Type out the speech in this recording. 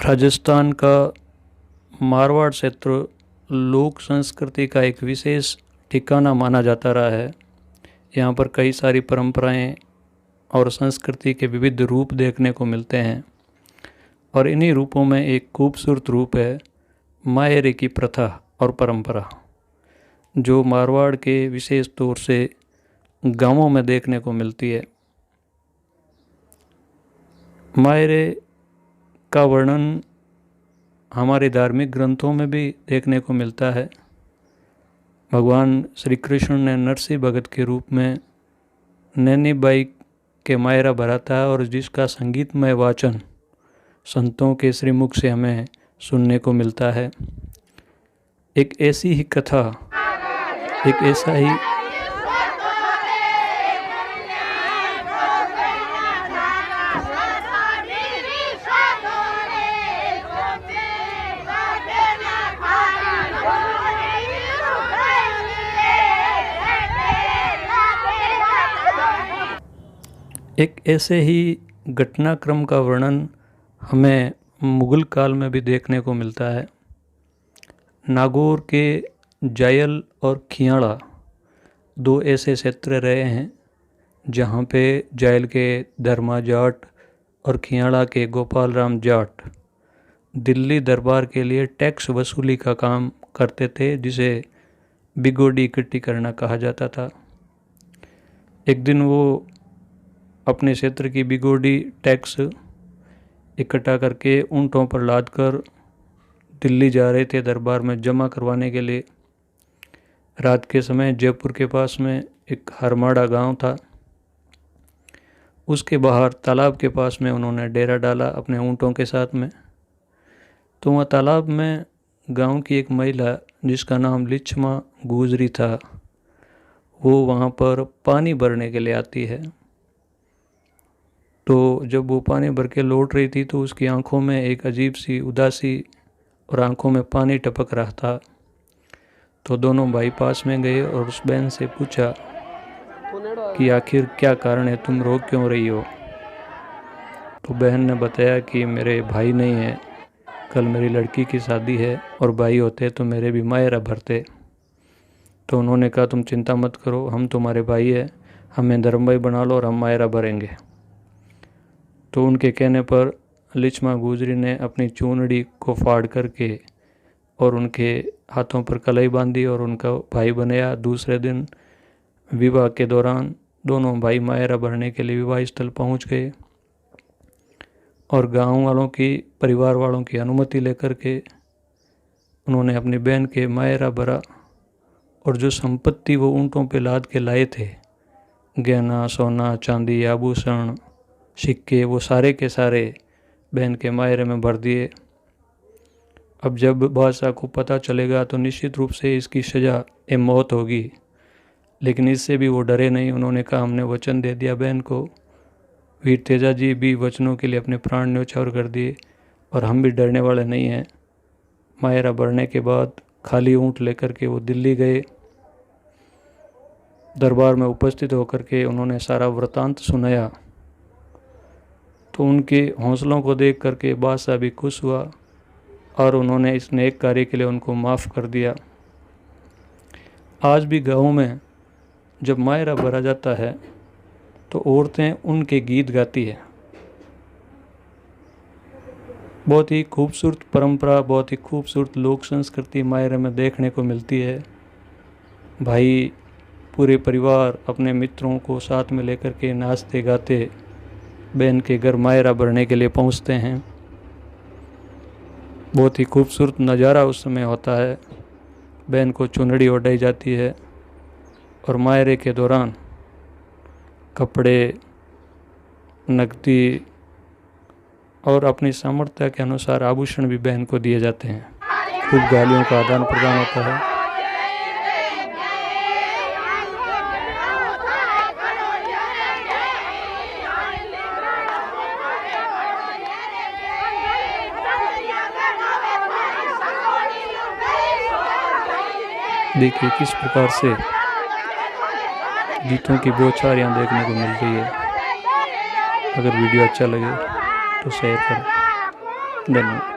राजस्थान का मारवाड़ क्षेत्र लोक संस्कृति का एक विशेष ठिकाना माना जाता रहा है। यहाँ पर कई सारी परंपराएं और संस्कृति के विविध रूप देखने को मिलते हैं और इन्हीं रूपों में एक खूबसूरत रूप है मायरे की प्रथा और परंपरा, जो मारवाड़ के विशेष तौर से गांवों में देखने को मिलती है। मायरे का वर्णन हमारे धार्मिक ग्रंथों में भी देखने को मिलता है। भगवान श्री कृष्ण ने नरसिंह भगत के रूप में नैनी बाई के मायरा भरा था और जिसका संगीतमय वाचन संतों के श्रीमुख से हमें सुनने को मिलता है। एक ऐसी ही कथा, एक ऐसा ही घटनाक्रम का वर्णन हमें मुगल काल में भी देखने को मिलता है। नागौर के जायल और खियाड़ा दो ऐसे क्षेत्र रहे हैं जहाँ पे जायल के धर्मा जाट और खियाड़ा के गोपाल राम जाट दिल्ली दरबार के लिए टैक्स वसूली का काम करते थे, जिसे बिगोडी इकट्ठी करना कहा जाता था। एक दिन वो अपने क्षेत्र की बिगोडी टैक्स इकट्ठा करके ऊँटों पर लादकर दिल्ली जा रहे थे दरबार में जमा करवाने के लिए। रात के समय जयपुर के पास में एक हरमाड़ा गांव था, उसके बाहर तालाब के पास में उन्होंने डेरा डाला अपने ऊँटों के साथ में। तो वहाँ तालाब में गांव की एक महिला जिसका नाम लिच्छमा गुजरी था, वो वहाँ पर पानी भरने के लिए आती है। तो जब वो पानी भर के लौट रही थी तो उसकी आंखों में एक अजीब सी उदासी और आंखों में पानी टपक रहा था। तो दोनों भाई पास में गए और उस बहन से पूछा कि आखिर क्या कारण है, तुम रो क्यों रही हो। तो बहन ने बताया कि मेरे भाई नहीं है, कल मेरी लड़की की शादी है और भाई होते तो मेरे भी मायरा भरते। तो उन्होंने कहा तुम चिंता मत करो, हम तुम्हारे भाई है, हमें धर्म भाई बना लो और हम मायरा भरेंगे। तो उनके कहने पर लिच्छमा गुजरी ने अपनी चूनड़ी को फाड़ करके और उनके हाथों पर कलाई बांधी और उनका भाई बनाया। दूसरे दिन विवाह के दौरान दोनों भाई मायरा भरने के लिए विवाह स्थल पहुंच गए और गांव वालों की, परिवार वालों की अनुमति लेकर के उन्होंने अपनी बहन के मायरा भरा और जो संपत्ति वो ऊँटों पे लाद के लाए थे, गहना, सोना, चांदी, आभूषण, सिक्के, वो सारे के सारे बहन के मायरे में भर दिए। अब जब बादशाह को पता चलेगा तो निश्चित रूप से इसकी सज़ा मौत होगी, लेकिन इससे भी वो डरे नहीं। उन्होंने कहा हमने वचन दे दिया बहन को। वीर तेजा जी भी वचनों के लिए अपने प्राण न्यौछावर कर दिए और हम भी डरने वाले नहीं हैं। मायरा भरने के बाद खाली ऊँट लेकर के वो दिल्ली गए। दरबार में उपस्थित होकर के उन्होंने सारा वृतांत सुनाया। तो उनके हौसलों को देख करके बादशाह भी खुश हुआ और उन्होंने इस नेक कार्य के लिए उनको माफ़ कर दिया। आज भी गाँव में जब मायरा भरा जाता है तो औरतें उनके गीत गाती है। बहुत ही खूबसूरत परंपरा, बहुत ही खूबसूरत लोक संस्कृति मायरे में देखने को मिलती है। भाई पूरे परिवार अपने मित्रों को साथ में लेकर के नाचते गाते बहन के घर मायरा भरने के लिए पहुंचते हैं। बहुत ही खूबसूरत नज़ारा उस समय होता है। बहन को चुनड़ी ओढ़ाई जाती है और मायरे के दौरान कपड़े, नकदी और अपनी सामर्थ्य के अनुसार आभूषण भी बहन को दिए जाते हैं। खूब गालियों का आदान प्रदान होता है। देखिए किस प्रकार से गीतों की बौछारें देखने को मिल रही है। अगर वीडियो अच्छा लगे तो शेयर करें। धन्यवाद।